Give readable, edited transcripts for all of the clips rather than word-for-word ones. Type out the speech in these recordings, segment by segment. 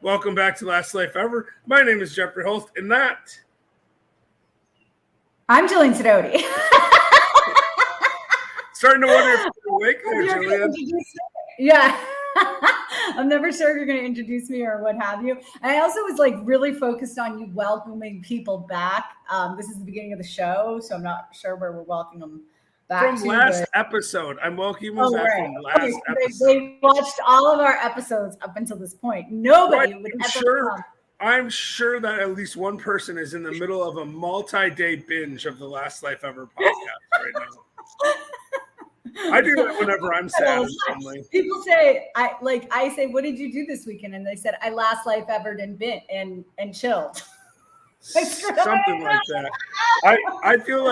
Welcome back to Last Life Ever. My name is Jeffrey Holst, and that... I'm Jillian Sidoti. Starting to wonder if you're awake there, Jillian. Yeah. I'm never sure if you're going to introduce me or what have you. I also was like really focused on you welcoming people back. This is the beginning of the show, so I'm not sure where we're welcoming them back from last episode. I'm welcoming you back from last episode. They watched all of our episodes up until this point. Nobody would ever come. I'm sure that at least one person is in the middle of a multi-day binge of the Last Life Ever podcast right now. I do that whenever I'm sad and lonely. People say, I say, what did you do this weekend? And they said, I Last Life Evered and chilled. Something like that. I feel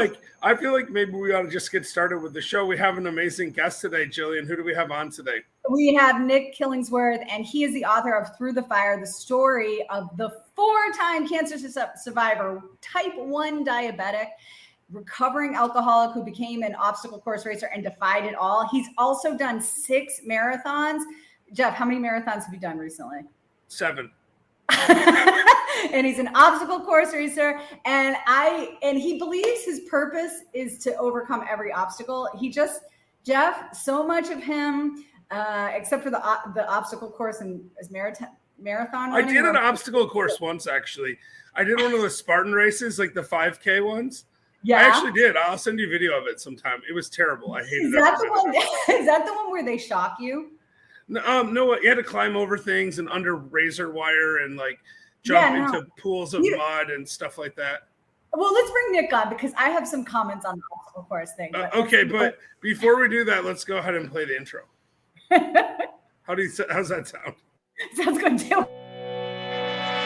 like maybe we ought to just get started with the show. We have an amazing guest today, Jillian. Who do we have on today? We have Nick Klingensmith, and he is the author of Through the Fire, the story of the 4-time cancer survivor, type 1 diabetic, recovering alcoholic who became an obstacle course racer and defied it all. He's also done 6 marathons. Jeff, how many marathons have you done recently? 7. And he's an obstacle course racer, and he believes his purpose is to overcome every obstacle. Jeff, so much of him, except for the obstacle course and his marathon running. I did an obstacle course once, actually. I did one of the Spartan races, like the 5K ones. Yeah, I actually did. I'll send you a video of it sometime. It was terrible. I hated it. Is that the one where they shock you? No, you had to climb over things and under razor wire and like jump into pools of mud and stuff like that. Well, let's bring Nick on because I have some comments on the obstacle course thing. But before we do that, let's go ahead and play the intro. How's that sound? Sounds good too.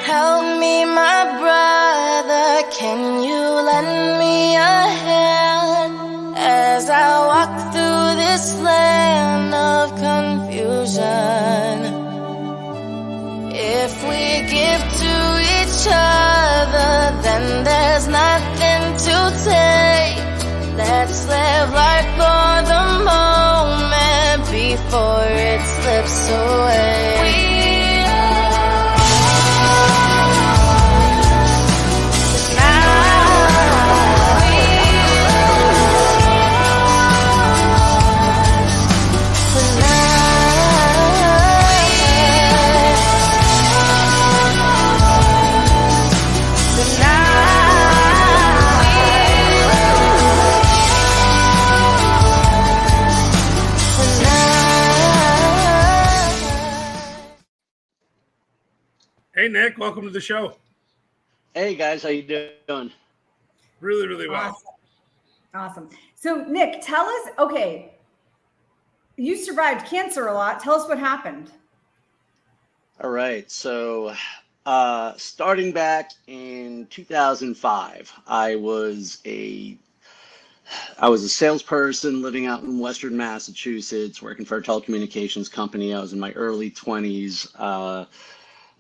Help me, my brother, can you lend me a hand as I walk through this land of confusion? If we give to each other, then there's nothing to take. Let's live life for the moment before it slips away. Hey, Nick, welcome to the show. Hey, guys, how you doing? Really, really well. Awesome. So, Nick, tell us, okay, you survived cancer a lot. Tell us what happened. All right. So, starting back in 2005, I was a salesperson living out in Western Massachusetts, working for a telecommunications company. I was in my early 20s.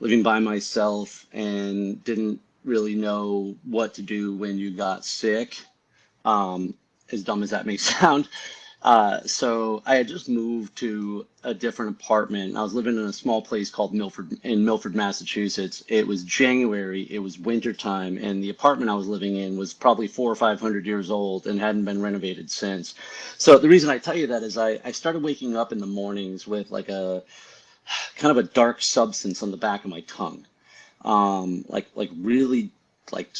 Living by myself and didn't really know what to do when you got sick, as dumb as that may sound. So I had just moved to a different apartment. I was living in a small place called Milford, Massachusetts. It was January, it was wintertime, and the apartment I was living in was probably 400 or 500 years old and hadn't been renovated since. So the reason I tell you that is I started waking up in the mornings with like a kind of a dark substance on the back of my tongue, like really like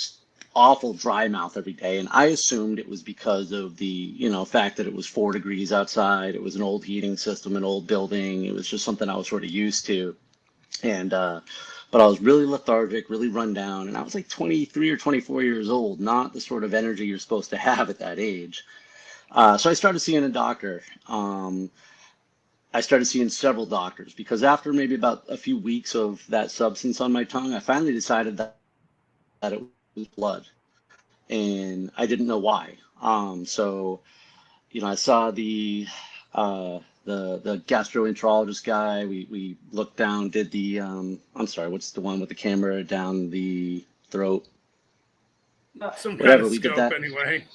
awful dry mouth every day. And I assumed it was because of the, fact that it was 4 degrees outside. It was an old heating system, an old building. It was just something I was sort of used to. And, but I was really lethargic, really run down. And I was like 23 or 24 years old, not the sort of energy you're supposed to have at that age. So I started seeing a doctor. I started seeing several doctors because after maybe about a few weeks of that substance on my tongue, I finally decided that it was blood, and I didn't know why. So, I saw the gastroenterologist guy. We looked down, did the I'm sorry, what's the one with the camera down the throat? Some kind of scope, anyway.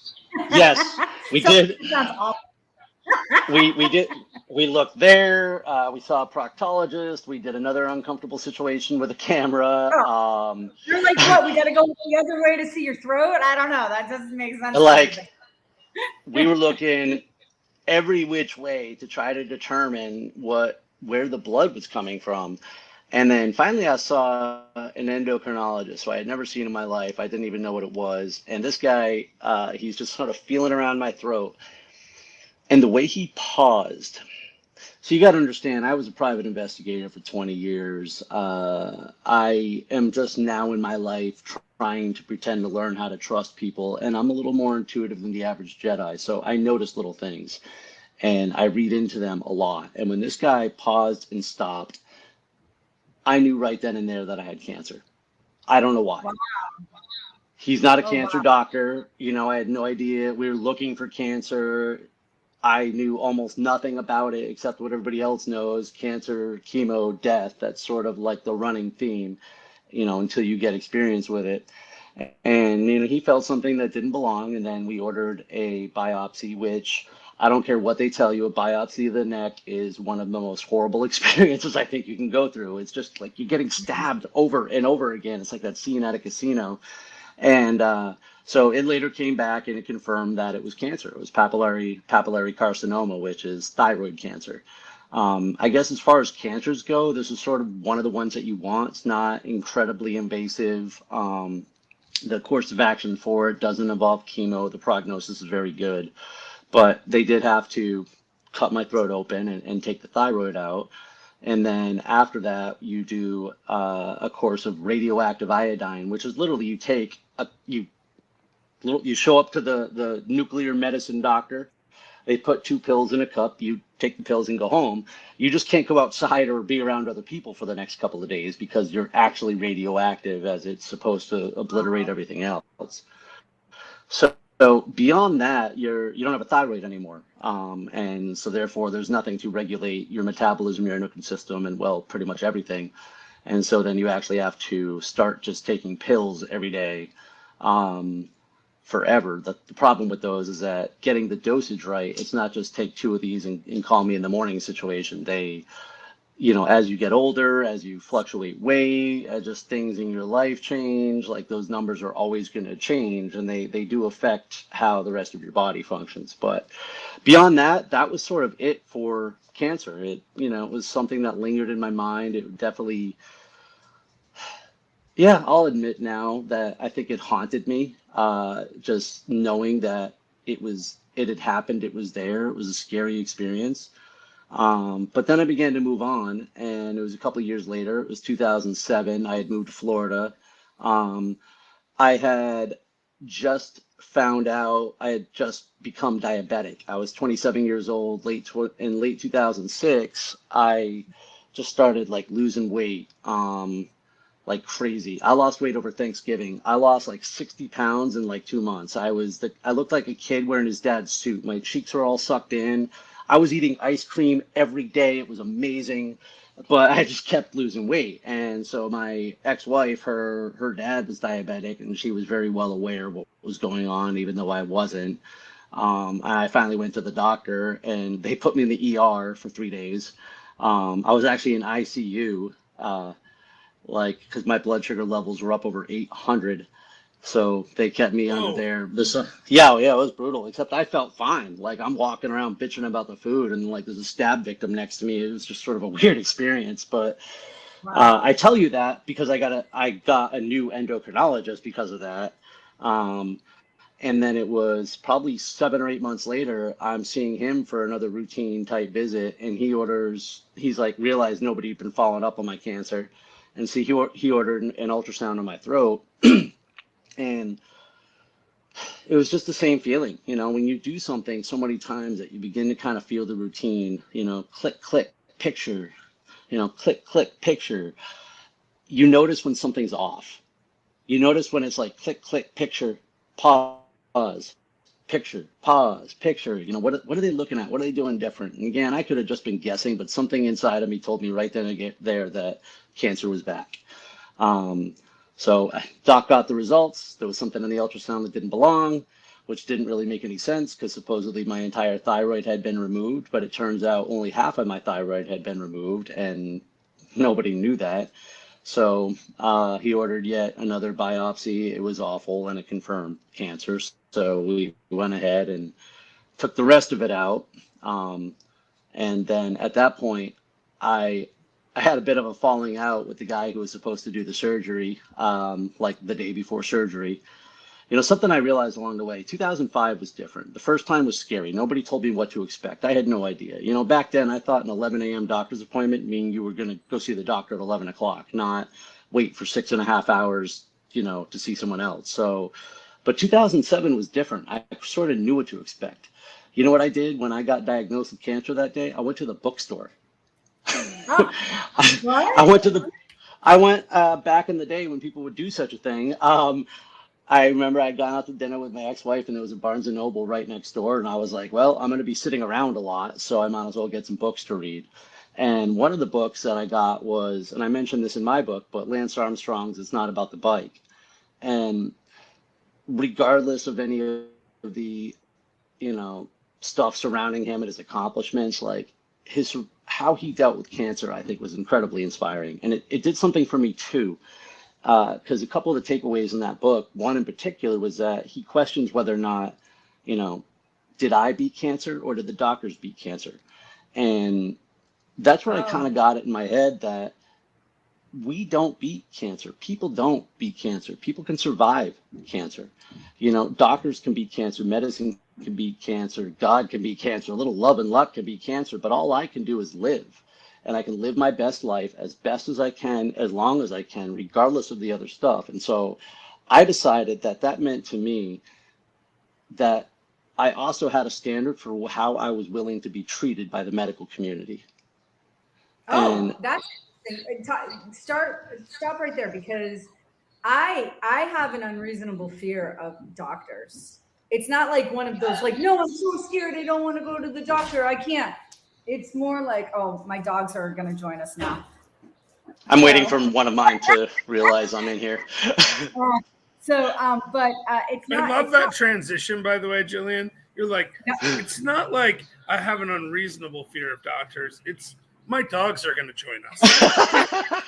Yes, we did. That's awful. we we looked there. We saw a proctologist. We did another uncomfortable situation with a camera. Oh. You're like, what? We got to go the other way to see your throat? I don't know. That doesn't make sense. Like, we were looking every which way to try to determine where the blood was coming from. And then finally I saw an endocrinologist who I had never seen in my life. I didn't even know what it was. And this guy, he's just sort of feeling around my throat. And the way he paused, so you got to understand, I was a private investigator for 20 years. I am just now in my life trying to pretend to learn how to trust people. And I'm a little more intuitive than the average Jedi. So I notice little things and I read into them a lot. And when this guy paused and stopped, I knew right then and there that I had cancer. I don't know why. Wow. He's not a cancer doctor. You know, I had no idea. We were looking for cancer. I knew almost nothing about it except what everybody else knows: cancer, chemo, death. That's sort of like the running theme, you know, until you get experience with it. And, you know, he felt something that didn't belong. And then we ordered a biopsy, which I don't care what they tell you, a biopsy of the neck is one of the most horrible experiences I think you can go through. It's just like you're getting stabbed over and over again. It's like that scene at a casino. And so it later came back and it confirmed that it was cancer. It was papillary carcinoma, which is thyroid cancer. I guess as far as cancers go, this is sort of one of the ones that you want. It's not incredibly invasive. The course of action for it doesn't involve chemo. The prognosis is very good. But they did have to cut my throat open and take the thyroid out. And then after that, you do a course of radioactive iodine, which is literally you show up to the nuclear medicine doctor. They put 2 pills in a cup. You take the pills and go home. You just can't go outside or be around other people for the next couple of days because you're actually radioactive, as it's supposed to obliterate everything else. So beyond that, you don't have a thyroid anymore. And so therefore there's nothing to regulate your metabolism, your endocrine system, and well, pretty much everything. And so then you actually have to start just taking pills every day forever. The problem with those is that getting the dosage right, it's not just take 2 of these and call me in the morning situation. They, you know, as you get older, as you fluctuate weight, as just things in your life change, like those numbers are always going to change, and they do affect how the rest of your body functions. But beyond that, that was sort of it for cancer. It, you know, it was something that lingered in my mind. It definitely, yeah, I'll admit now that I think it haunted me. Just knowing that it had happened, it was there. It was a scary experience. But then I began to move on, and it was a couple of years later. It was 2007. I had moved to Florida. I had just found out I had just become diabetic. I was 27 years old. In late 2006, I just started like losing weight, like crazy. I lost weight over Thanksgiving. I lost like 60 pounds in like 2 months. I looked like a kid wearing his dad's suit. My cheeks were all sucked in. I was eating ice cream every day. It was amazing, but I just kept losing weight. And so my ex-wife, her dad was diabetic, and she was very well aware of what was going on, even though I wasn't. I finally went to the doctor, and they put me in the ER for 3 days. I was actually in ICU, because my blood sugar levels were up over 800. So they kept me under there. Yeah, it was brutal, except I felt fine. Like I'm walking around bitching about the food, and like there's a stab victim next to me. It was just sort of a weird experience. But I tell you that because I got a new endocrinologist because of that. And then it was probably 7 or 8 months later, I'm seeing him for another routine type visit, and he's like realized nobody had been following up on my cancer. And so he ordered an ultrasound on my throat. And it was just the same feeling, you know, when you do something so many times that you begin to kind of feel the routine, you know, click, click, picture, you know, click, click, picture. You notice when something's off. You notice when it's like click, click, picture, pause, picture, pause, picture. You know, what are they looking at? What are they doing different? And again, I could have just been guessing, but something inside of me told me right then and there that cancer was back. So doc got the results. There was something in the ultrasound that didn't belong. which didn't really make any sense because supposedly my entire thyroid had been removed, but it turns out only half of my thyroid had been removed, and nobody knew that. So he ordered yet another biopsy. It was awful, and it confirmed cancer. So we went ahead and took the rest of it out. And then at that point, I had a bit of a falling out with the guy who was supposed to do the surgery, like the day before surgery. You know, something I realized along the way, 2005 was different. The first time was scary. Nobody told me what to expect. I had no idea. You know, back then I thought an 11 a.m. doctor's appointment meaning you were going to go see the doctor at 11 o'clock, not wait for 6.5 hours, you know, to see someone else. So, but 2007 was different. I sort of knew what to expect. You know what I did when I got diagnosed with cancer that day? I went to the bookstore. Oh, what? I went back in the day when people would do such a thing. I remember I'd gone out to dinner with my ex-wife, and there was a Barnes and Noble right next door, and I was like, well, I'm going to be sitting around a lot, so I might as well get some books to read. And one of the books that I got was, and I mentioned this in my book, but Lance Armstrong's It's Not About the Bike. And regardless of any of the, you know, stuff surrounding him and his accomplishments, like how he dealt with cancer, I think was incredibly inspiring. And it did something for me too. Because a couple of the takeaways in that book, one in particular was that he questions whether or not, you know, did I beat cancer or did the doctors beat cancer? And that's where I kind of got it in my head that we don't beat cancer. People don't beat cancer. People can survive cancer. You know, doctors can beat cancer. Medicine can beat cancer. God can beat cancer. A little love and luck can beat cancer. But all I can do is live. And I can live my best life as best as I can, as long as I can, regardless of the other stuff. And so I decided that that meant to me that I also had a standard for how I was willing to be treated by the medical community. Oh, that's interesting. Stop right there, because I have an unreasonable fear of doctors. It's not like one of those, like, no, I'm so scared, I don't want to go to the doctor, I can't. It's more like, oh, my dogs are going to join us now. I'm waiting for one of mine to realize I'm in here. But it's not. I love that transition, by the way, Jillian. You're like, it's not like I have an unreasonable fear of doctors. It's my dogs are going to join us.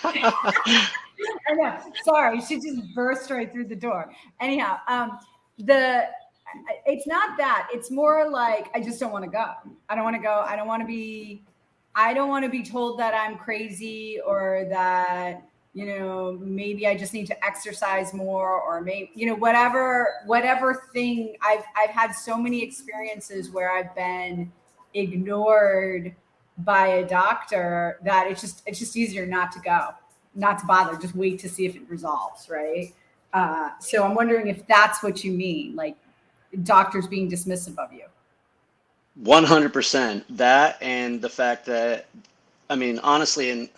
I know. Sorry, she just burst right through the door. Anyhow, it's not that. It's more like I just don't want to go. I don't want to go. I don't want to be told that I'm crazy, or that, you know, maybe I just need to exercise more, or maybe, you know, whatever thing. I've had so many experiences where I've been ignored by a doctor that it's just easier not to go, not to bother, just wait to see if it resolves, right? So I'm wondering if that's what you mean, like doctors being dismissive of you. 100%. That, and the fact that, I mean, honestly, and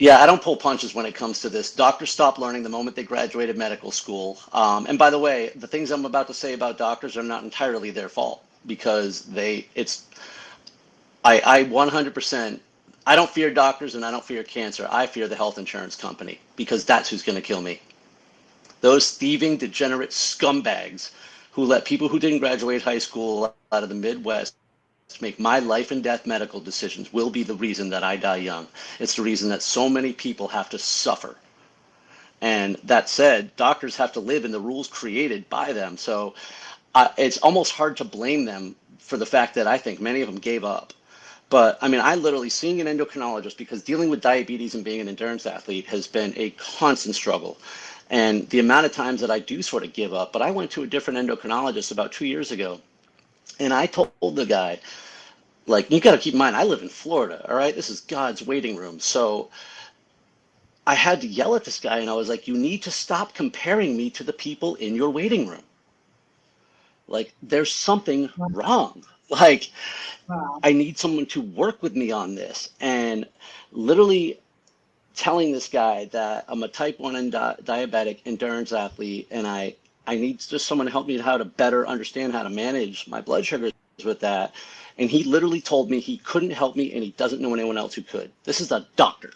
yeah, I don't pull punches when it comes to this. Doctors stop learning the moment they graduated medical school. And by the way, the things I'm about to say about doctors are not entirely their fault, because I 100%, I don't fear doctors and I don't fear cancer. I fear the health insurance company, because that's who's going to kill me. Those thieving, degenerate scumbags who let people who didn't graduate high school out of the Midwest make my life and death medical decisions will be the reason that I die young. It's the reason that so many people have to suffer. And that said, doctors have to live in the rules created by them. So it's almost hard to blame them for the fact that I think many of them gave up. But I mean, I literally, seeing an endocrinologist, because dealing with diabetes and being an endurance athlete has been a constant struggle. And the amount of times that I do sort of give up, but I went to a different endocrinologist about 2 years ago, and I told the guy, like, you got to keep in mind, I live in Florida, all right? This is God's waiting room. So I had to yell at this guy, and I was like, you need to stop comparing me to the people in your waiting room. Like, there's something wrong. Like, I need someone to work with me on this. And literally telling this guy that I'm a type 1 diabetic endurance athlete, and I need just someone to help me how to better understand how to manage my blood sugars with that. And he literally told me he couldn't help me, and he doesn't know anyone else who could. This is a doctor.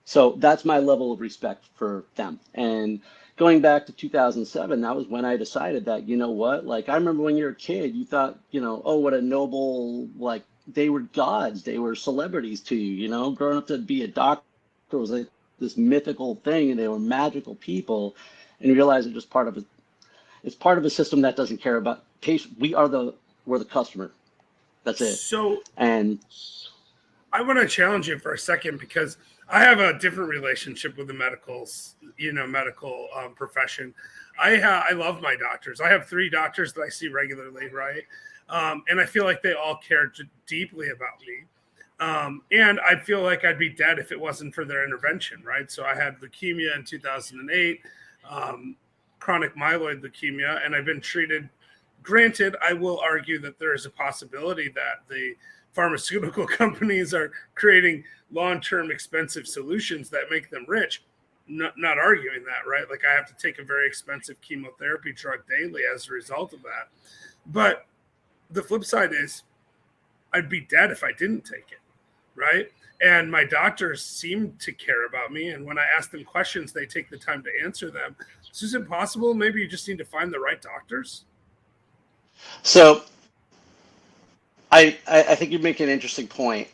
So that's my level of respect for them. And, going back to 2007, that was when I decided that, you know what, like I remember when you're a kid, you thought, you know, oh, what a noble, like they were gods, they were celebrities to you, you know, growing up to be a doctor was like this mythical thing and they were magical people. And you realize it's just part of it's part of a system that doesn't care about patient. We're the customer. That's it. So And I want to challenge you for a second because I have a different relationship with the medical profession. I love my doctors. I have 3 doctors that I see regularly, right? And I feel like they all care deeply about me. And I feel like I'd be dead if it wasn't for their intervention, right? So I had leukemia in 2008, chronic myeloid leukemia, and I've been treated. Granted, I will argue that there is a possibility that the pharmaceutical companies are creating long-term expensive solutions that make them rich. Not arguing that, right? Like I have to take a very expensive chemotherapy drug daily as a result of that. But the flip side is I'd be dead if I didn't take it, right? And my doctors seem to care about me. And when I ask them questions, they take the time to answer them. So is it possible maybe you just need to find the right doctors? so I think you make an interesting point,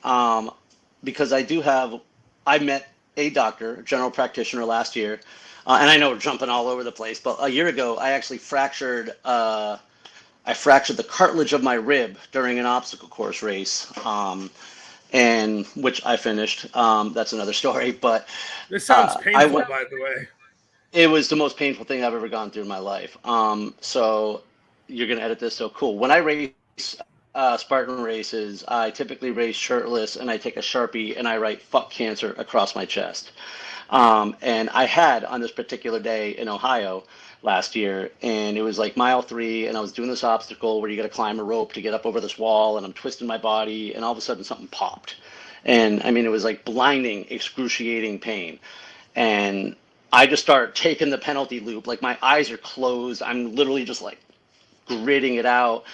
because I met a doctor, a general practitioner last year, and I know we're jumping all over the place, but a year ago I actually fractured the cartilage of my rib during an obstacle course race, and which I finished. That's another story, but This sounds I painful, went. by the way. It was the most painful thing I've ever gone through in my life. So you're gonna edit this, so cool. When I race Spartan races, I typically race shirtless, and I take a Sharpie and I write "fuck cancer" across my chest. And I had on this particular day in Ohio last year, and it was like mile 3, and I was doing this obstacle where you got to climb a rope to get up over this wall, and I'm twisting my body, and all of a sudden something popped. And I mean, it was like blinding, excruciating pain. And I just start taking the penalty loop. Like my eyes are closed. I'm literally just like gritting it out.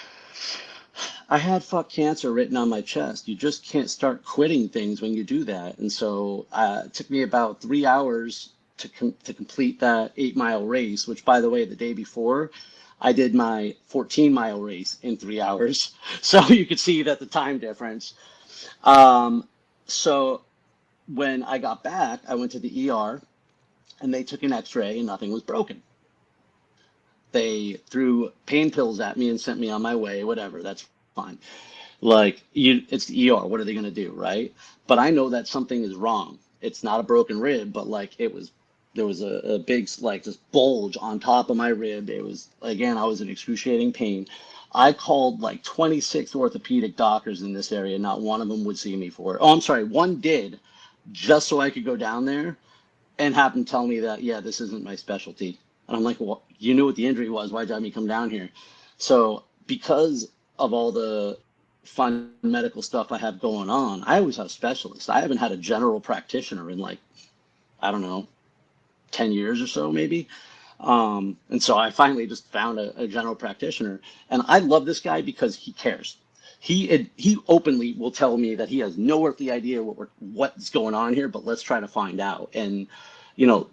I had "fuck cancer" written on my chest. You just can't start quitting things when you do that. And so it took me about 3 hours to complete that 8-mile race, which, by the way, the day before, I did my 14-mile race in 3 hours. So you could see that the time difference. So when I got back, I went to the ER and they took an x-ray and nothing was broken. They threw pain pills at me and sent me on my way, whatever, that's fine. Like it's the ER, what are they gonna do, right? But I know that something is wrong. It's not a broken rib, but like there was a big, like, this bulge on top of my rib. It was, again, I was in excruciating pain. I called like 26 orthopedic doctors in this area. Not one of them would see me for it. Oh, I'm sorry, one did, just so I could go down there and have them tell me that, yeah, this isn't my specialty. And I'm like, well, you knew what the injury was. Why'd you have me come down here? So because of all the fun medical stuff I have going on, I always have specialists. I haven't had a general practitioner in like, I don't know, 10 years or so maybe. And so I finally just found a general practitioner. And I love this guy because he cares. He openly will tell me that he has no earthly idea what's going on here, but let's try to find out. And, you know,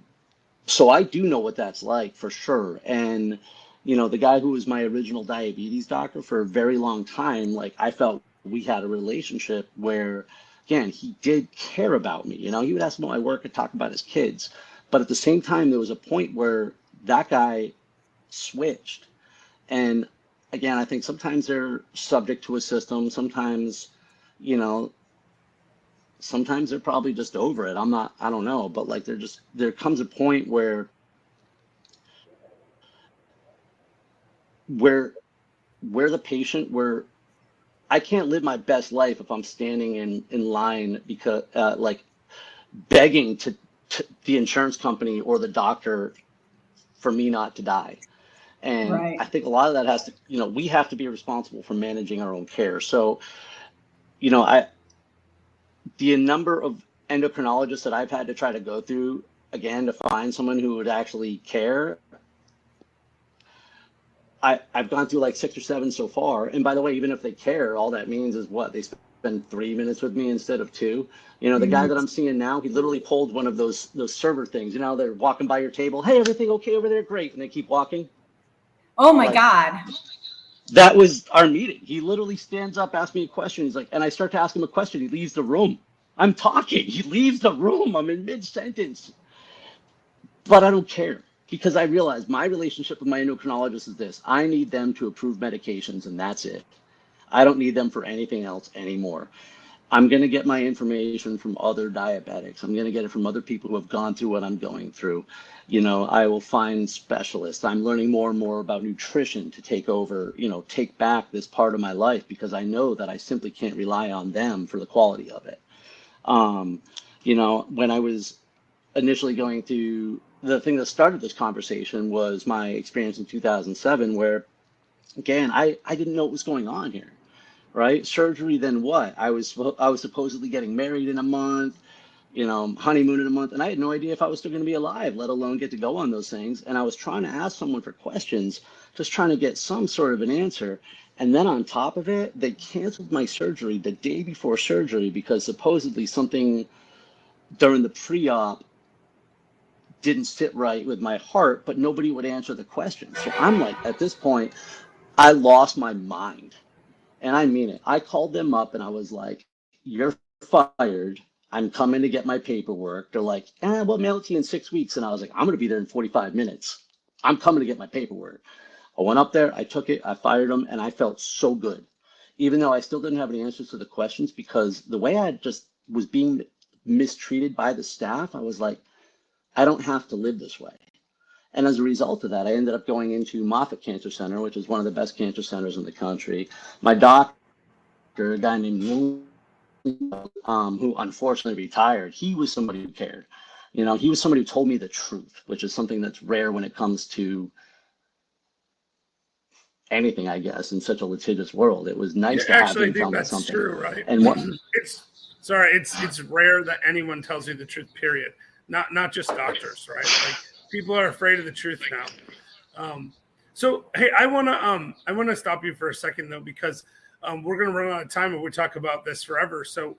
so I do know what that's like for sure. And, you know, the guy who was my original diabetes doctor for a very long time, like I felt we had a relationship where, again, he did care about me. You know, he would ask about my work and talk about his kids. But at the same time, there was a point where that guy switched. And again, I think sometimes they're subject to a system. Sometimes, you know, sometimes they're probably just over it. I don't know. But like there comes a point where the patient, where I can't live my best life if I'm standing in line because like begging to the insurance company or the doctor for me not to die. And Right. I think a lot of that has to, you know, we have to be responsible for managing our own care. So, you know, the number of endocrinologists that I've had to try to go through, again, to find someone who would actually care, I've gone through like 6 or 7 so far. And by the way, even if they care, all that means is what? They spend spend 3 minutes with me instead of two. You know, the guy that I'm seeing now, he literally pulled one of those server things. You know, they're walking by your table. Hey, everything okay over there? Great. And they keep walking. Oh my Like, God. that was our meeting. He literally stands up, asks me a question. He's like, and I start to ask him a question. He leaves the room. I'm talking. He leaves the room. I'm in mid-sentence. But I don't care because I realize my relationship with my endocrinologist is this. I need them to approve medications, and that's it. I don't need them for anything else anymore. I'm going to get my information from other diabetics. I'm going to get it from other people who have gone through what I'm going through. You know, I will find specialists. I'm learning more and more about nutrition to take over, you know, take back this part of my life because I know that I simply can't rely on them for the quality of it. You know, when I was initially going through, the thing that started this conversation was my experience in 2007, where, again, I didn't know what was going on here. Right? Surgery, then what? I was supposedly getting married in a month, you know, honeymoon in a month, and I had no idea if I was still going to be alive, let alone get to go on those things. And I was trying to ask someone for questions, just trying to get some sort of an answer. And then on top of it, they canceled my surgery the day before surgery because supposedly something during the pre-op didn't sit right with my heart, but nobody would answer the question. So I'm like, at this point, I lost my mind. And I mean it. I called them up and I was like, you're fired. I'm coming to get my paperwork. They're like, we'll mail it to you in 6 weeks. And I was like, I'm going to be there in 45 minutes. I'm coming to get my paperwork. I went up there, I took it, I fired them, and I felt so good. Even though I still didn't have any answers to the questions, because the way I just was being mistreated by the staff, I was like, I don't have to live this way. And as a result of that, I ended up going into Moffitt Cancer Center, which is one of the best cancer centers in the country. My doctor, a guy named who unfortunately retired, he was somebody who cared. You know, he was somebody who told me the truth, which is something that's rare when it comes to anything, I guess, in such a litigious world. It was nice to have him tell me something. True, right? And what? It's rare that anyone tells you the truth. Period. Not just doctors, right? Like, people are afraid of the truth now. So hey, I wanna stop you for a second though, because we're gonna run out of time and we talk about this forever. So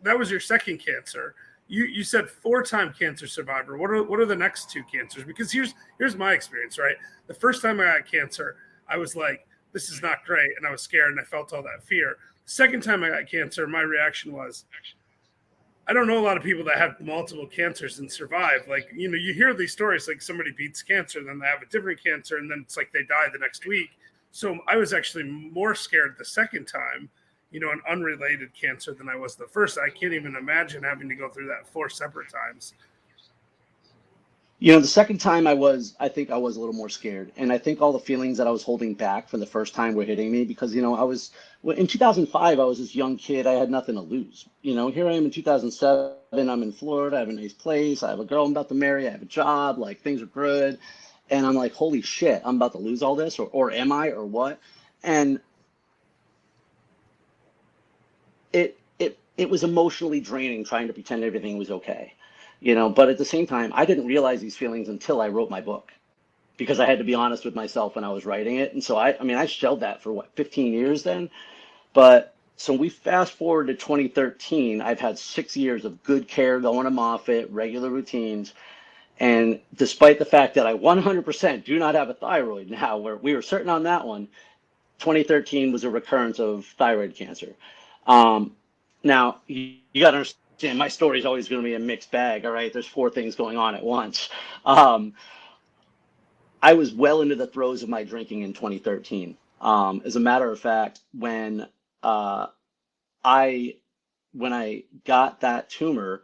that was your second cancer. You said 4-time cancer survivor. What are the next 2 cancers? Because here's my experience, right? The first time I got cancer, I was like, this is not great, and I was scared and I felt all that fear. The second time I got cancer, my reaction was, I don't know a lot of people that have multiple cancers and survive. Like, you know, you hear these stories, like somebody beats cancer, then they have a different cancer, and then it's like they die the next week. So I was actually more scared the second time, you know, an unrelated cancer than I was the first. I can't even imagine having to go through that 4 separate times. You know, the second time I think I was a little more scared. And I think all the feelings that I was holding back from the first time were hitting me because, you know, in 2005, I was this young kid. I had nothing to lose. You know, here I am in 2007. I'm in Florida. I have a nice place. I have a girl I'm about to marry. I have a job. Like, things are good. And I'm like, holy shit, I'm about to lose all this, or am I, or what? And it was emotionally draining trying to pretend everything was okay. You know, but at the same time, I didn't realize these feelings until I wrote my book because I had to be honest with myself when I was writing it. And so I shelved that for 15 years then. But so we fast forward to 2013, I've had 6 years of good care going to Moffitt, regular routines. And despite the fact that I 100% do not have a thyroid now, where we were certain on that one, 2013 was a recurrence of thyroid cancer. Now, you got to understand, my story is always going to be a mixed bag, all right? There's 4 things going on at once. I was well into the throes of my drinking in 2013. As a matter of fact, when I got that tumor,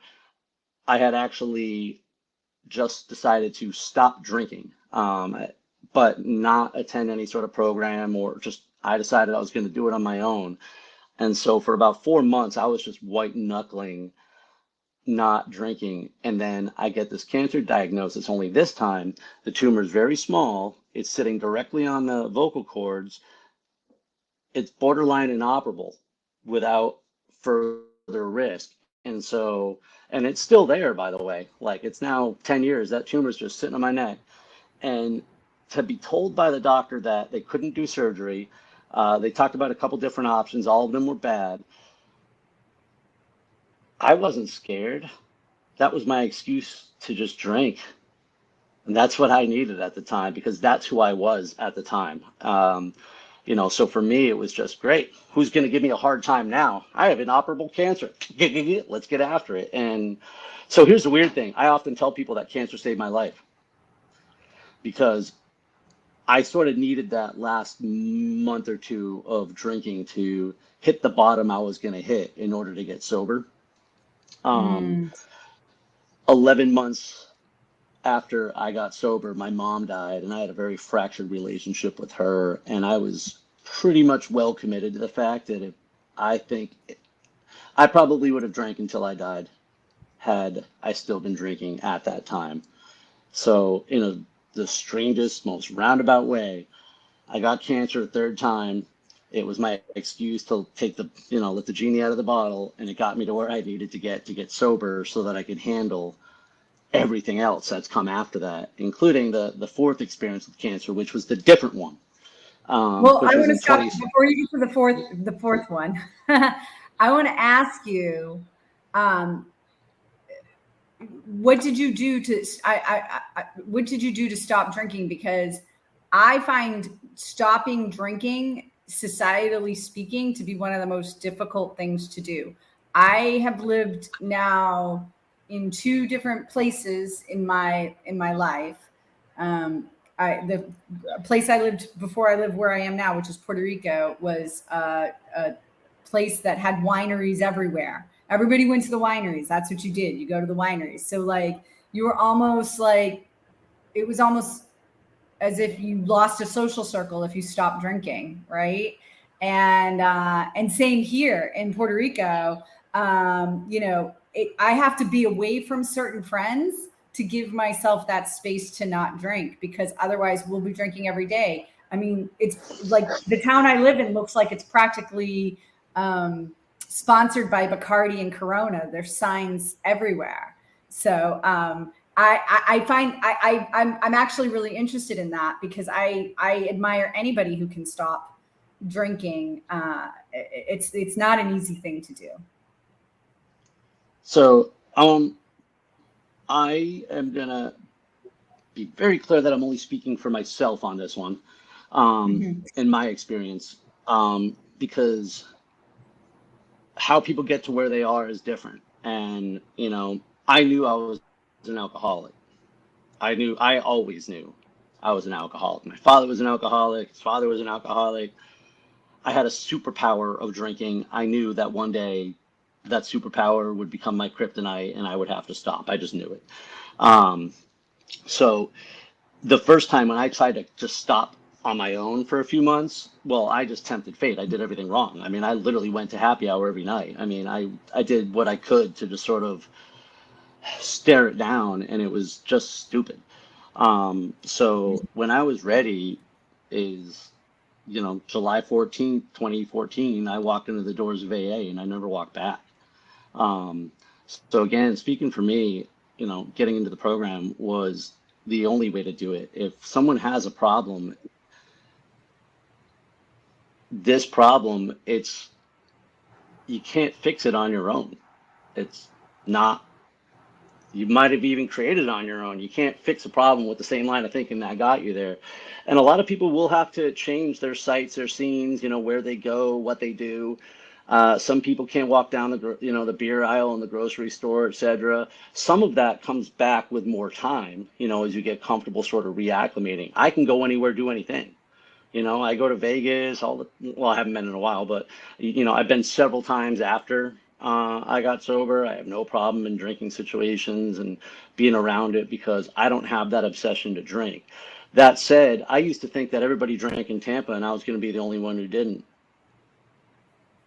I had actually just decided to stop drinking, but not attend any sort of program, or just I decided I was going to do it on my own. And so for about 4 months, I was just white knuckling, not drinking. And then I get this cancer diagnosis, only this time the tumor is very small. It's sitting directly on the vocal cords. It's borderline inoperable without further risk. And so, and it's still there, by the way. Like, it's now 10 years, that tumor's just sitting on my neck. And to be told by the doctor that they couldn't do surgery, they talked about a couple different options, all of them were bad. I wasn't scared. That was my excuse to just drink. And that's what I needed at the time because that's who I was at the time. So for me, it was just great. Who's going to give me a hard time now? I have inoperable cancer. Let's get after it. And so here's the weird thing. I often tell people that cancer saved my life because I sort of needed that last month or two of drinking to hit the bottom I was going to hit in order to get sober. 11 months after I got sober, my mom died, and I had a very fractured relationship with her. And I was pretty much well committed to the fact that I think I probably would have drank until I died had I still been drinking at that time. So, the strangest, most roundabout way, I got cancer a third time. It was my excuse to take let the genie out of the bottle, and it got me to where I needed to get sober so that I could handle everything else that's come after that, including the fourth experience with cancer, which was the different one. Well, I want to stop before you get to the fourth one. I want to ask you, what did you do to what did you do to stop drinking? Because I find stopping drinking, societally speaking, to be one of the most difficult things to do. I have lived now in two different places in my life. The place I lived before I lived where I am now, which is Puerto Rico, was a place that had wineries everywhere. Everybody went to the wineries. That's what you did. You go to the wineries. So you were almost it was almost as if you lost a social circle if you stopped drinking, right? And same here in Puerto Rico. I have to be away from certain friends to give myself that space to not drink, because otherwise we'll be drinking every day. I mean, it's like the town I live in looks like it's practically sponsored by Bacardi and Corona. There's signs everywhere. So I find I'm actually really interested in that, because I admire anybody who can stop drinking. It's not an easy thing to do. So I am gonna be very clear that I'm only speaking for myself on this one, in my experience, because how people get to where they are is different. And I knew I was an alcoholic. I always knew I was an alcoholic. My father was an alcoholic. His father was an alcoholic. I had a superpower of drinking. I knew that one day that superpower would become my kryptonite and I would have to stop. I just knew it. So the first time when I tried to just stop on my own for a few months, well, I just tempted fate. I did everything wrong. I mean, I literally went to happy hour every night. I mean, I did what I could to just sort of stare it down, and it was just stupid. So when I was ready is, July 14th, 2014, I walked into the doors of AA and I never walked back. So again, speaking for me, getting into the program was the only way to do it. If someone has a problem, this problem, you can't fix it on your own. It's not, you might have even created it on your own. You can't fix a problem with the same line of thinking that got you there. And a lot of people will have to change their sites, their scenes, where they go, what they do. Some people can't walk down the beer aisle in the grocery store, etc. Some of that comes back with more time, as you get comfortable sort of reacclimating. I can go anywhere, do anything. I go to Vegas, I haven't been in a while, but, I've been several times after I got sober. I have no problem in drinking situations and being around it because I don't have that obsession to drink. That said, I used to think that everybody drank in Tampa and I was going to be the only one who didn't.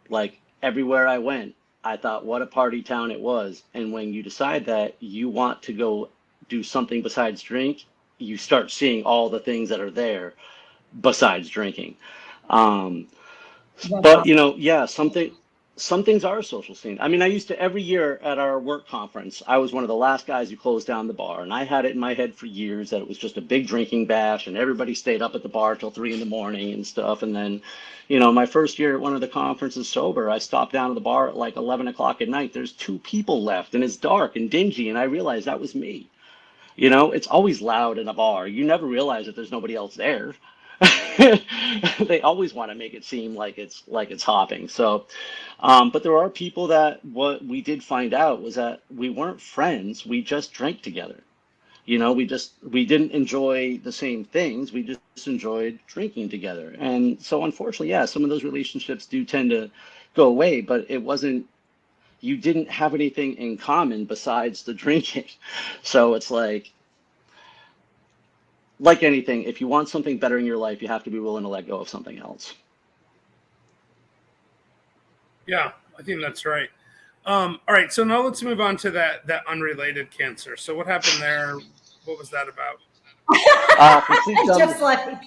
Like everywhere I went, I thought what a party town it was. And when you decide that you want to go do something besides drink, you start seeing all the things that are there besides drinking. But, awesome. yeah, something some things are a social scene. I mean, I used to every year at our work conference, I was one of the last guys who closed down the bar, and I had it in my head for years that it was just a big drinking bash, and everybody stayed up at the bar till 3 in the morning and stuff. And then, my first year at one of the conferences sober, I stopped down at the bar at like 11 o'clock at night. There's two people left, and it's dark and dingy, and I realized that was me. It's always loud in a bar. You never realize that there's nobody else there. They always want to make it seem like it's hopping. So, but there are people that what we did find out was that we weren't friends. We just drank together. We didn't enjoy the same things. We just enjoyed drinking together. And so, unfortunately, yeah, some of those relationships do tend to go away. But it wasn't. You didn't have anything in common besides the drinking. So it's like anything, if you want something better in your life, you have to be willing to let go of something else. Yeah, I think that's right. All right, so now let's move on to that unrelated cancer. So what happened there? What was that about? Just like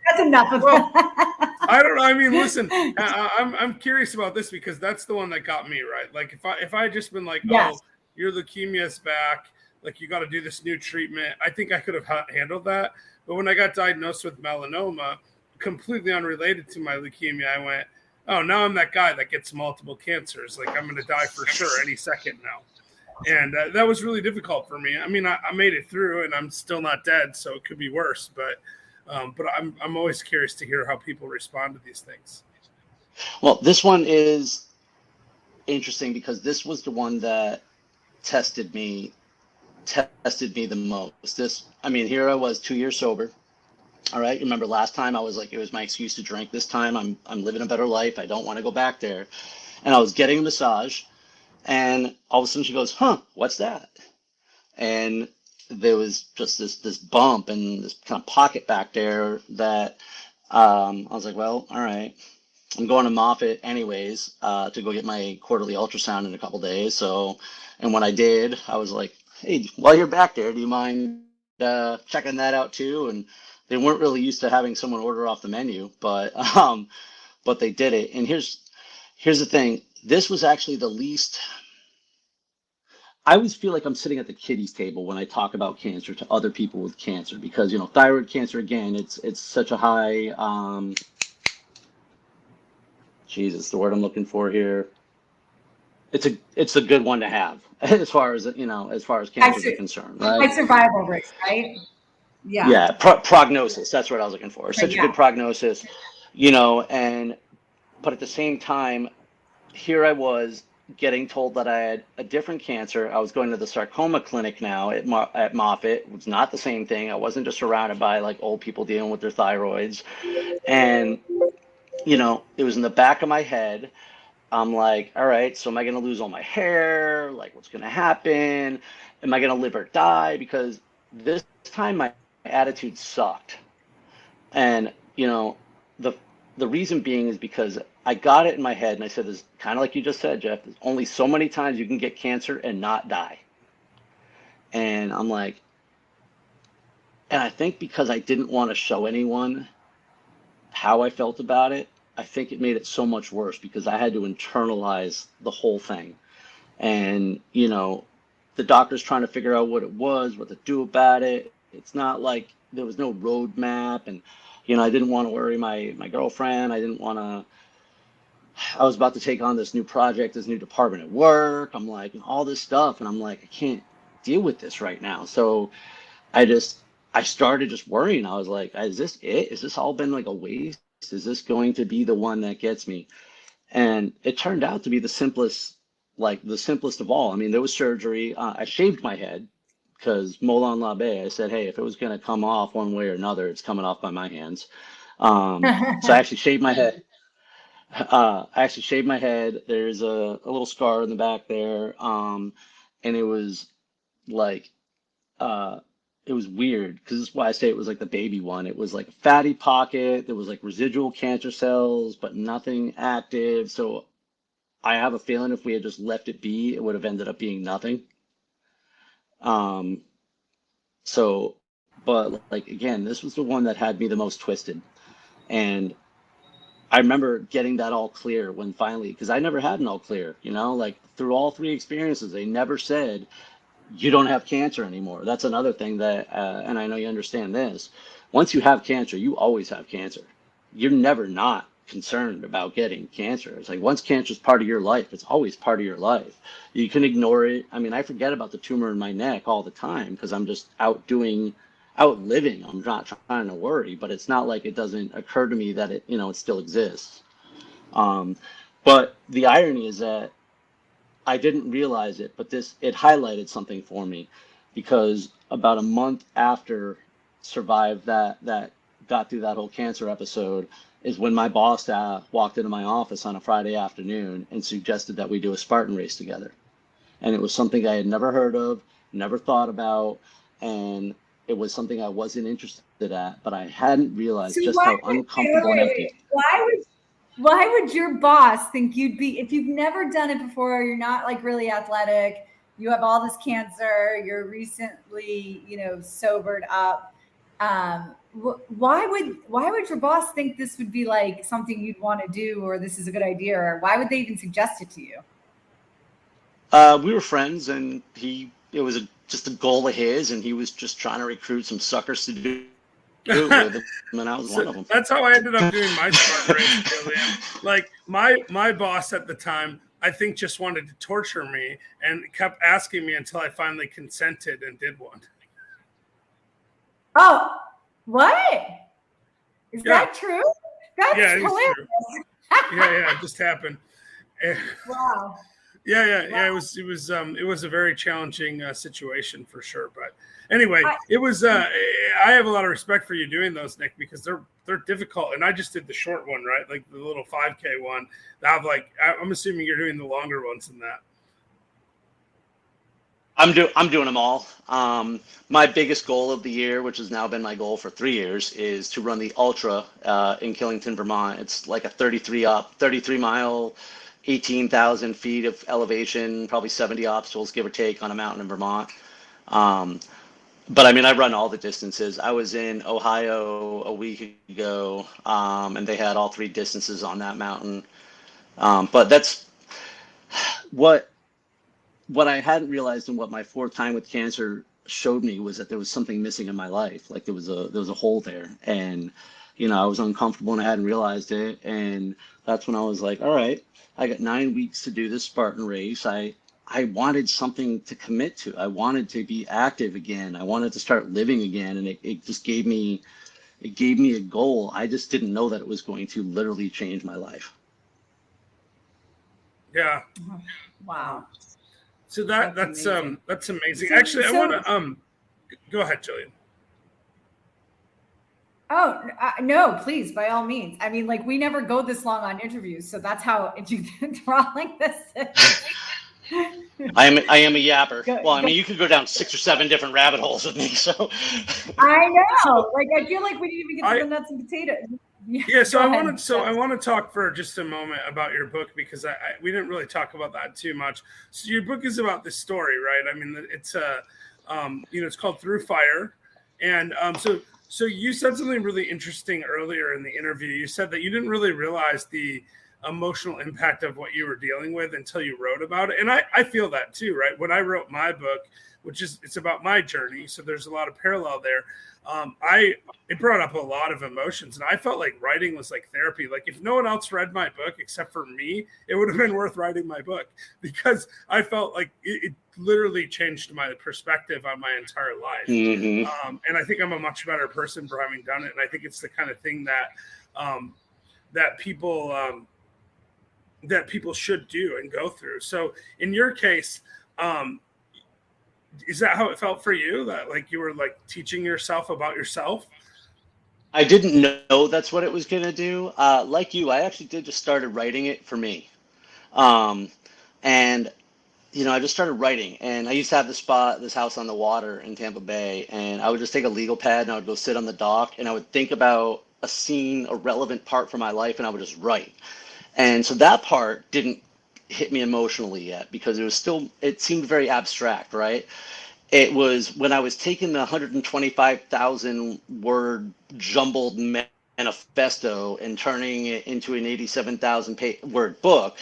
that's enough of that. I don't know. I mean, listen, I'm curious about this because that's the one that got me, right. Like if I had just been like, Yes. oh, your leukemia's back, like you got to do this new treatment, I think I could have handled that. But when I got diagnosed with melanoma, completely unrelated to my leukemia, I went, oh, now I'm that guy that gets multiple cancers. Like I'm going to die for sure any second now. And that was really difficult for me. I mean, I made it through and I'm still not dead, so it could be worse. But I'm always curious to hear how people respond to these things. Well, this one is interesting because this was the one that tested me the most. Here I was 2 years sober. All right. Remember last time I was like, it was my excuse to drink. This time I'm living a better life. I don't want to go back there. And I was getting a massage and all of a sudden she goes, huh, what's that? And there was just this bump and this kind of pocket back there that I was like, well, all right. I'm going to Moffitt anyways to go get my quarterly ultrasound in a couple days. So, and when I did, I was like, hey, while you're back there, do you mind checking that out too? And they weren't really used to having someone order off the menu, but they did it. And here's the thing. This was actually the least. I always feel like I'm sitting at the kiddies table when I talk about cancer to other people with cancer because thyroid cancer, again, it's such a high Jesus, the word I'm looking for here. It's a good one to have as far as cancer is concerned, right? High survival rates, right? Yeah. Yeah, prognosis. That's what I was looking for. Such a good prognosis, but at the same time, here I was getting told that I had a different cancer. I was going to the sarcoma clinic now at Moffitt. It was not the same thing. I wasn't just surrounded by like old people dealing with their thyroids, and it was in the back of my head. I'm like, all right, so am I going to lose all my hair? Like, what's going to happen? Am I going to live or die? Because this time my attitude sucked. And, the reason being is because I got it in my head and I said, there's kind of like you just said, Jeff, there's only so many times you can get cancer and not die. And I'm like, and I think because I didn't want to show anyone how I felt about it, I think it made it so much worse because I had to internalize the whole thing. And, the doctor's trying to figure out what it was, what to do about it. It's not like there was no roadmap. And, I didn't want to worry my girlfriend. I was about to take on this new project, this new department at work. I'm like, all this stuff. And I'm like, I can't deal with this right now. So I started just worrying. I was like, is this it? Is this all been like a waste? Is this going to be the one that gets me? And it turned out to be the simplest of all. I mean, there was surgery. I shaved my head because Molan Labe, I said, hey, if it was going to come off one way or another, it's coming off by my hands. So I actually shaved my head. There's a little scar in the back there. And it was like, it was weird because this is why I say it was like the baby one. It was like a fatty pocket. There was like residual cancer cells, but nothing active. So I have a feeling if we had just left it be, it would have ended up being nothing. But like, again, this was the one that had me the most twisted. And I remember getting that all clear when finally, because I never had an all clear, like through all three experiences, they never said you don't have cancer anymore. That's another thing that, and I know you understand this. Once you have cancer, you always have cancer. You're never not concerned about getting cancer. It's like once cancer is part of your life, it's always part of your life. You can ignore it. I mean, I forget about the tumor in my neck all the time because I'm just out living. I'm not trying to worry, but it's not like it doesn't occur to me that it still exists. But the irony is that I didn't realize it, but it highlighted something for me because about a month after survived that got through that whole cancer episode is when my boss walked into my office on a Friday afternoon and suggested that we do a Spartan race together. And it was something I had never heard of, never thought about, and it was something I wasn't interested at, but I hadn't realized just how uncomfortable and empty. Why would your boss think you'd be, if you've never done it before, you're not like really athletic, you have all this cancer, you're recently, sobered up. Why would your boss think this would be like something you'd want to do, or this is a good idea, or why would they even suggest it to you? We were friends, and it was just a goal of his, and he was just trying to recruit some suckers to do it with him, and I was one of them. That's how I ended up doing my Spartan race, Julian. Like my boss at the time, I think just wanted to torture me and kept asking me until I finally consented and did one. Oh, what? Is that true? That's hilarious. True. Yeah, it just happened. Wow. Yeah. It was a very challenging situation for sure. But anyway, it was. I have a lot of respect for you doing those, Nick, because they're difficult. And I just did the short one, right? Like the little 5K one. I'm assuming you're doing the longer ones than that. I'm doing them all. My biggest goal of the year, which has now been my goal for 3 years, is to run the ultra in Killington, Vermont. It's like a 33 mile, 18,000 feet of elevation, probably 70 obstacles, give or take, on a mountain in Vermont. But I mean, I run all the distances. I was in Ohio a week ago, and they had all 3 distances on that mountain. But that's what I hadn't realized, and what my 4th time with cancer showed me, was that there was something missing in my life. Like there was a hole there, and I was uncomfortable and I hadn't realized it. And that's when I was like, all right, I got 9 weeks to do this Spartan race. I wanted something to commit to. I wanted to be active again. I wanted to start living again. And it just gave me a goal. I just didn't know that it was going to literally change my life. Yeah. Wow. So that's amazing. Actually, I want to go ahead, Jillian. Oh, no, please, by all means. I mean, like, we never go this long on interviews, so that's how enthralling this is. I am a yapper. You could go down 6 or 7 different rabbit holes with me. So I know. Like, I feel like we didn't even get to the nuts and potatoes. Yeah, so I want to talk for just a moment about your book, because we didn't really talk about that too much. So your book is about this story, right? I mean, it's it's called Through Fire, and so you said something really interesting earlier in the interview. You said that you didn't really realize the emotional impact of what you were dealing with until you wrote about it, and I feel that too, right? When I wrote my book, it's about my journey, so there's a lot of parallel there. It brought up a lot of emotions, and I felt like writing was like therapy. Like, if no one else read my book except for me, it would have been worth writing my book, because I felt like it literally changed my perspective on my entire life. Mm-hmm. And I think I'm a much better person for having done it. And I think it's the kind of thing that people should do and go through. So in your case, is that how it felt for you? That like you were like teaching yourself about yourself? I didn't know that's what it was going to do. Like you, I actually just started writing it for me. And I just started writing, and I used to have this house on the water in Tampa Bay, and I would just take a legal pad and I would go sit on the dock, and I would think about a scene, a relevant part for my life, and I would just write. And so that part didn't hit me emotionally yet, because it seemed very abstract, right? It was when I was taking the 125,000 word jumbled manifesto and turning it into an 87,000 word book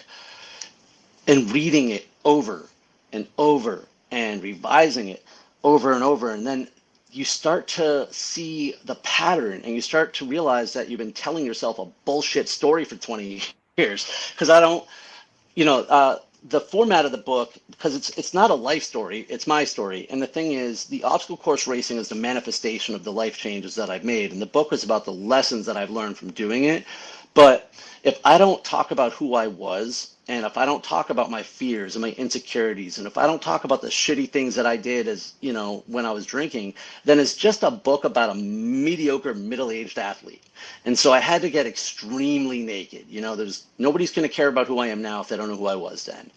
and reading it over and over and revising it over and over. And then you start to see the pattern and you start to realize that you've been telling yourself a bullshit story for 20 years. Because I don't, the format of the book, because it's not a life story, it's my story. And the thing is, the obstacle course racing is the manifestation of the life changes that I've made. And the book is about the lessons that I've learned from doing it. But if I don't talk about who I was, and if I don't talk about my fears and my insecurities, and if I don't talk about the shitty things that I did as, when I was drinking, then it's just a book about a mediocre middle-aged athlete. And so I had to get extremely naked. There's nobody's going to care about who I am now if they don't know who I was then.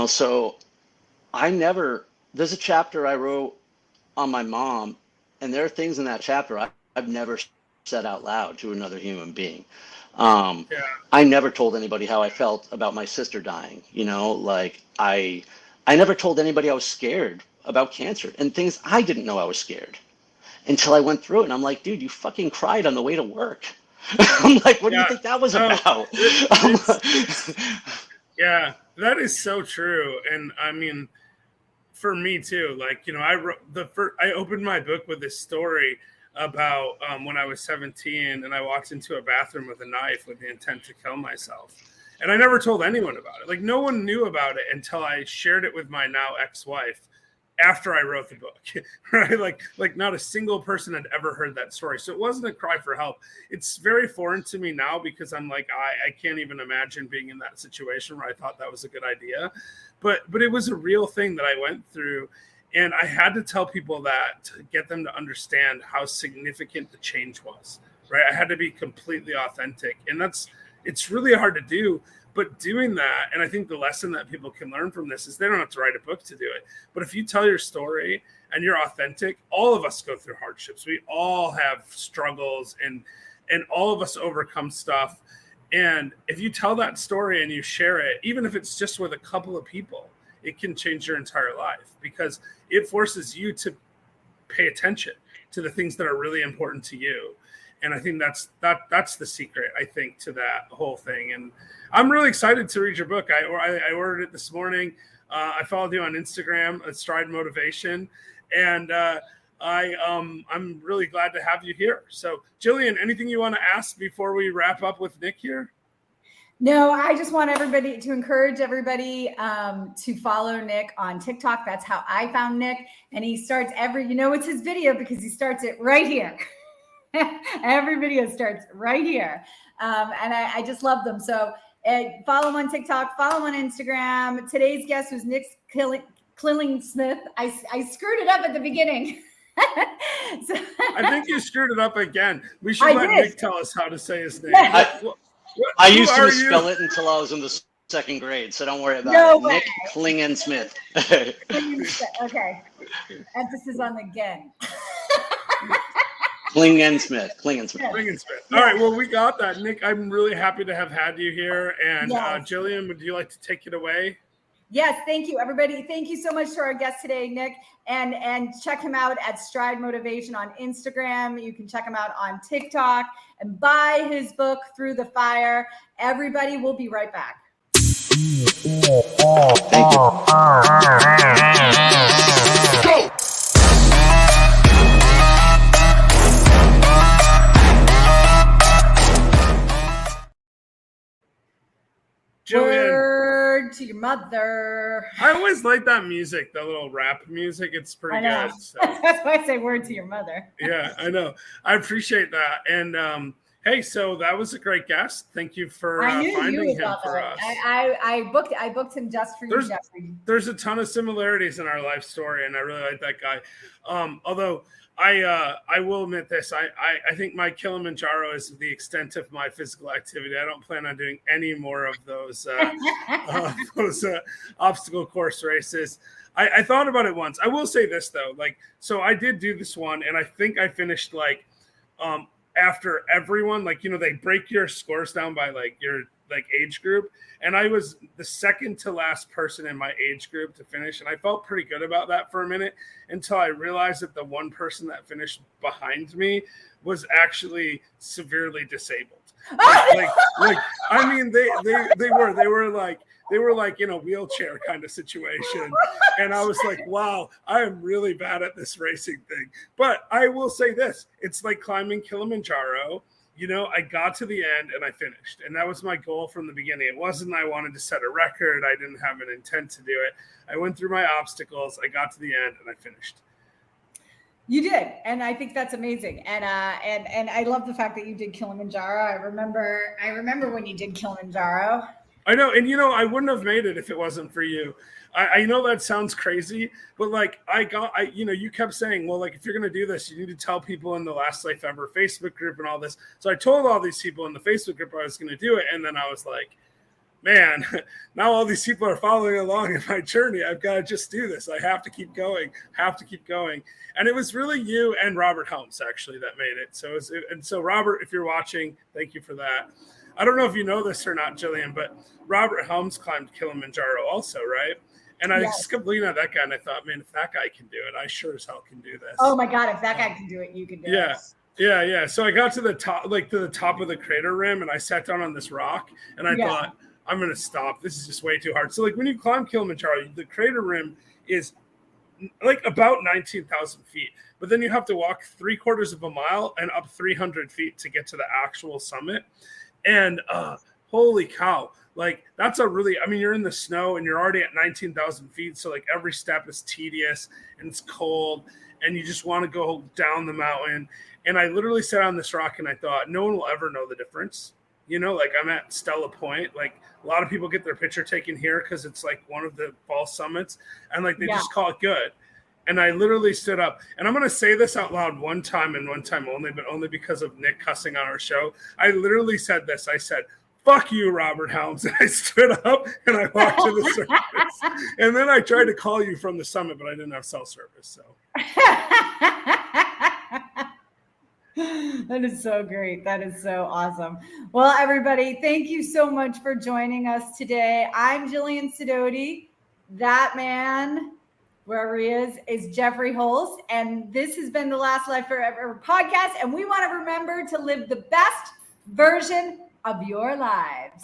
So there's a chapter I wrote on my mom, and there are things in that chapter I've never said out loud to another human being. I never told anybody how I felt about my sister dying. I never told anybody I was scared about cancer and things I didn't know I was scared until I went through it. And I'm like, dude, you fucking cried on the way to work. I'm like, what do you think that was about? Yeah, that is so true. And I mean, for me too, I opened my book with this story about when I was 17 and I walked into a bathroom with a knife with the intent to kill myself. And I never told anyone about it. Like, no one knew about it until I shared it with my now ex-wife after I wrote the book, right? Like not a single person had ever heard that story. So it wasn't a cry for help. It's very foreign to me now because I'm like, I can't even imagine being in that situation where I thought that was a good idea. But it was a real thing that I went through. And I had to tell people that to get them to understand how significant the change was, right? I had to be completely authentic. And it's really hard to do, but doing that, and I think the lesson that people can learn from this is they don't have to write a book to do it. But if you tell your story and you're authentic, all of us go through hardships. We all have struggles and all of us overcome stuff. And if you tell that story and you share it, even if it's just with a couple of people, it can change your entire life because it forces you to pay attention to the things that are really important to you. And I think that's the secret, I think, to that whole thing. And I'm really excited to read your book. I ordered it this morning. I followed you on Instagram at Stride Motivation. And I'm really glad to have you here. So, Jillian, anything you want to ask before we wrap up with Nick here? No, I just want everybody to encourage everybody to follow Nick on TikTok. That's how I found Nick. And he starts it's his video because he starts it right here. Every video starts right here. And I just love them. So follow him on TikTok, follow him on Instagram. Today's guest was Nick Klingensmith. I screwed it up at the beginning. I think you screwed it up again. We should let Nick tell us how to say his name. I used to spell it until I was in the second grade, so don't worry about it. Nick Klingensmith. Okay. Emphasis on the again. Klingensmith. All right, well, we got that. Nick, I'm really happy to have had you here. And Jillian, would you like to take it away? Yes, thank you, everybody. Thank you so much to our guest today, Nick. And check him out at Stride Motivation on Instagram. You can check him out on TikTok and buy his book, Through the Fire. Everybody, we'll be right back. Thank you. Go! Jillian. Word to your mother. I always like that music, the little rap music. It's pretty good. So. That's why I say word to your mother. Yeah, I know. I appreciate that. And hey, so that was a great guest. Thank you for finding him for us. I booked him just for you, Jeffrey. There's a ton of similarities in our life story, and I really like that guy. Although I will admit this, I think my Kilimanjaro is the extent of my physical activity. I don't plan on doing any more of those obstacle course races. I thought about it once. I will say this though, so I did do this one, and I think I finished after everyone, they break your scores down by your like age group, and I was the second to last person in my age group to finish, and I felt pretty good about that for a minute until I realized that the one person that finished behind me was actually severely disabled. Like I mean, they were like in a wheelchair kind of situation, and I was like, wow, I am really bad at this racing thing. But I will say this: it's like climbing Kilimanjaro. You know, I got to the end and I finished, and that was my goal from the beginning. It wasn't I wanted to set a record. I didn't have an intent to do it. I went through my obstacles. I got to the end and I finished. You did, and I think that's amazing. And I love the fact that you did Kilimanjaro. I remember when you did Kilimanjaro. I know, and I wouldn't have made it if it wasn't for you. I know that sounds crazy, but like you kept saying, well, like if you're gonna do this, you need to tell people in the Last Life Ever Facebook group and all this. So I told all these people in the Facebook group I was gonna do it, and then I was like, man, now all these people are following along in my journey. I've got to just do this. I have to keep going. And it was really you and Robert Helms actually that made it. So Robert, if you're watching, thank you for that. I don't know if you know this or not, Jillian, but Robert Helms climbed Kilimanjaro also, right? And I just kept looking at that guy and I thought, man, if that guy can do it, I sure as hell can do this. Oh my God, if that guy can do it, you can do it. Yeah. So I got to the top of the crater rim and I sat down on this rock and I thought, I'm going to stop. This is just way too hard. So like when you climb Kilimanjaro, the crater rim is like about 19,000 feet, but then you have to walk 3/4 of a mile and up 300 feet to get to the actual summit. And holy cow, like that's you're in the snow and you're already at 19,000 feet. So like every step is tedious and it's cold and you just want to go down the mountain. And I literally sat on this rock and I thought, no one will ever know the difference. Like I'm at Stella Point. Like a lot of people get their picture taken here because it's like one of the fall summits and like they just call it good. And I literally stood up, and I'm going to say this out loud one time and one time only, but only because of Nick cussing on our show. I literally said this. I said, fuck you, Robert Helms. And I stood up and I walked to the surface. And then I tried to call you from the summit, but I didn't have cell service. So that is so great. That is so awesome. Well, everybody, thank you so much for joining us today. I'm Jillian Sidoti. That man, wherever he is Jeffrey Holst. And this has been the Last Life Forever podcast. And we want to remember to live the best version of your lives.